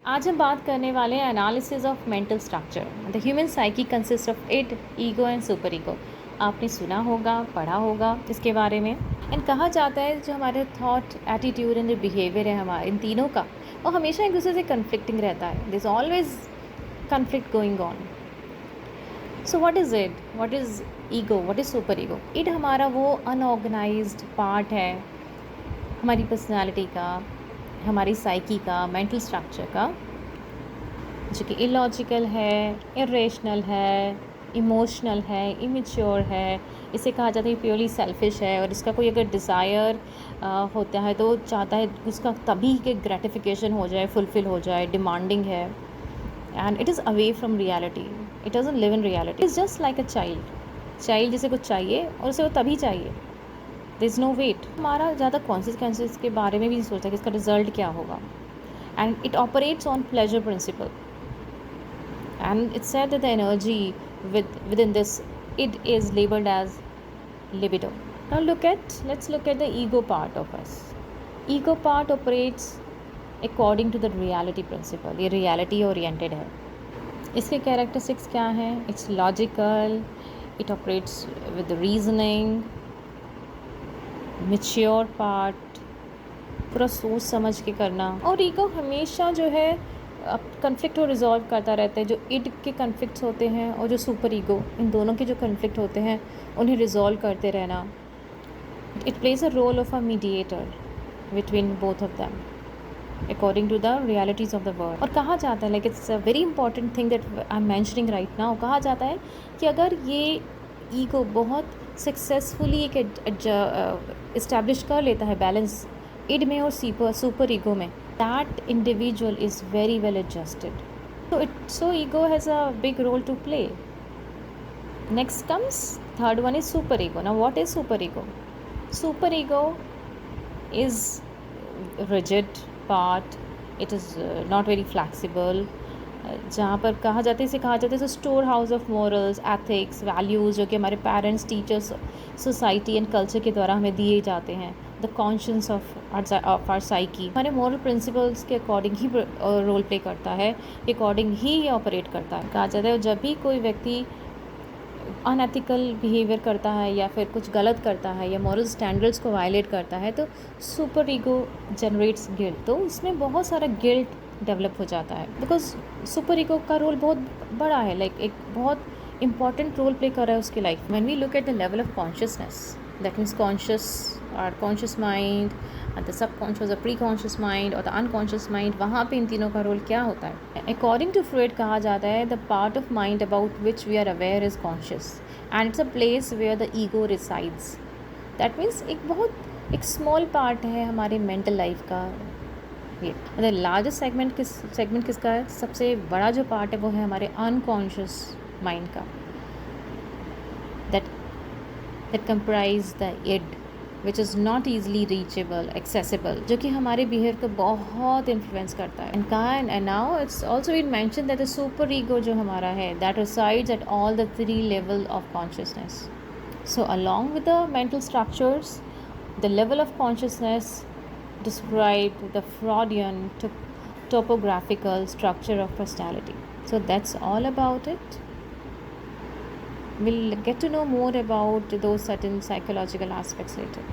आज हम बात करने वाले हैं analysis of mental structure. The human psyche consist of id, ego and super ego. आपने सुना होगा, पढ़ा होगा इसके बारे में। एंड कहा जाता है जो हमारे थॉट, एटीट्यूड एंड जो बिहेवियर है हमारे इन तीनों का, वो हमेशा एक दूसरे से कन्फ्लिक्टिंग रहता है। This always conflict going on. So what is it, what is ego, what is super ego? Id हमारा वो अनऑर्गेनाइज्ड पार्ट है हमारी पर्सनालिटी का, हमारी साइकी का, मेंटल स्ट्रक्चर का, जो कि इलॉजिकल है, इरेशनल है, इमोशनल है, इमेच्योर है। इसे कहा जाता है प्योरली सेल्फिश है, और इसका कोई अगर डिज़ायर होता है तो चाहता है उसका तभी कि ग्रेटिफिकेशन हो जाए, फुलफ़िल हो जाए, डिमांडिंग है। And it is away from reality, it doesn't live in reality, it's just like a child जिसे कुछ चाहिए और उसे वो तभी चाहिए, देयर इज़ नो वेट। हमारा ज़्यादा कॉन्सिक्वेंसेस के बारे में भी नहीं सोचता कि इसका रिजल्ट क्या होगा। And it operates on pleasure principal, and it's said that the energy within this id is labeled as libido. Now let's look at the ego part of us. Ego part operates according to the reality principle. ये reality oriented है। इसके characteristics क्या हैं? It's logical, it operates with the reasoning, mature part, पूरा सोच समझ के करना। और ईगो हमेशा जो है कन्फ्लिक्ट को रिजॉल्व करता रहता है। जो इड के कन्फ्लिक्ट्स होते हैं और जो सुपर ईगो, इन दोनों के जो कन्फ्लिक्ट होते हैं उन्हें रिजॉल्व करते रहना। It plays a role of a mediator between both of them according to the realities of the world. और कहा जाता है, like it's a very important thing that I am mentioning right now, कहा जाता है कि अगर ये ईगो बहुत सक्सेसफुली एक इस्टेब्लिश कर लेता है बैलेंस इड में और सुपर ईगो में, that individual is very well adjusted. So ego has a big role to play. Next comes third one is super ego. Now what is super ego? Super ego is rigid part. It is not very flexible. जहाँ पर कहा जाता है, इसे कहा जाता है storehouse of morals, ethics, values, जो कि हमारे parents, teachers, society and culture के द्वारा हमें दिए जाते हैं। The conscious of our psyche हमारे मॉरल प्रिंसिपल्स के अकॉर्डिंग ही रोल प्ले करता है, अकॉर्डिंग ही ऑपरेट करता है। कहा जाता है जब भी कोई व्यक्ति अनएथिकल बिहेवियर करता है या फिर कुछ गलत करता है या मॉरल स्टैंडर्ड्स को वायलेट करता है तो सुपर ईगो जनरेट्स गिल्ट। तो उसमें बहुत सारा गिल्ट डेवलप हो जाता है, बिकॉज सुपर ईगो का रोल बहुत बड़ा है, लाइक एक बहुत इंपॉर्टेंट रोल प्ले कर रहा है उसकी life. When we look at the level of consciousness, that means conscious mind, the subconscious, the pre conscious mind और द अनकॉन्शियस माइंड, वहाँ पे इन तीनों का रोल क्या होता है? अकॉर्डिंग टू फ्रॉइड कहा जाता है the part of mind about which we are aware is conscious and it's a place where the ego resides. That means एक स्मॉल पार्ट है हमारे मेंटल लाइफ का। ये मतलब लार्जेस्ट सेगमेंट किसका है? सबसे बड़ा जो पार्ट है वो है हमारे अनकॉन्शियस माइंड का, that comprise the id which is not easily reachable, accessible, जो कि हमारे बिहेवियर को बहुत इन्फ्लुएंस करता है। And now it's also been mention that the super ego जो हमारा है that resides at all the 3 level of consciousness. So along with the mental structures, the level of consciousness describe the Freudian topographical structure of personality. So that's all about it. We'll get to know more about those certain psychological aspects later.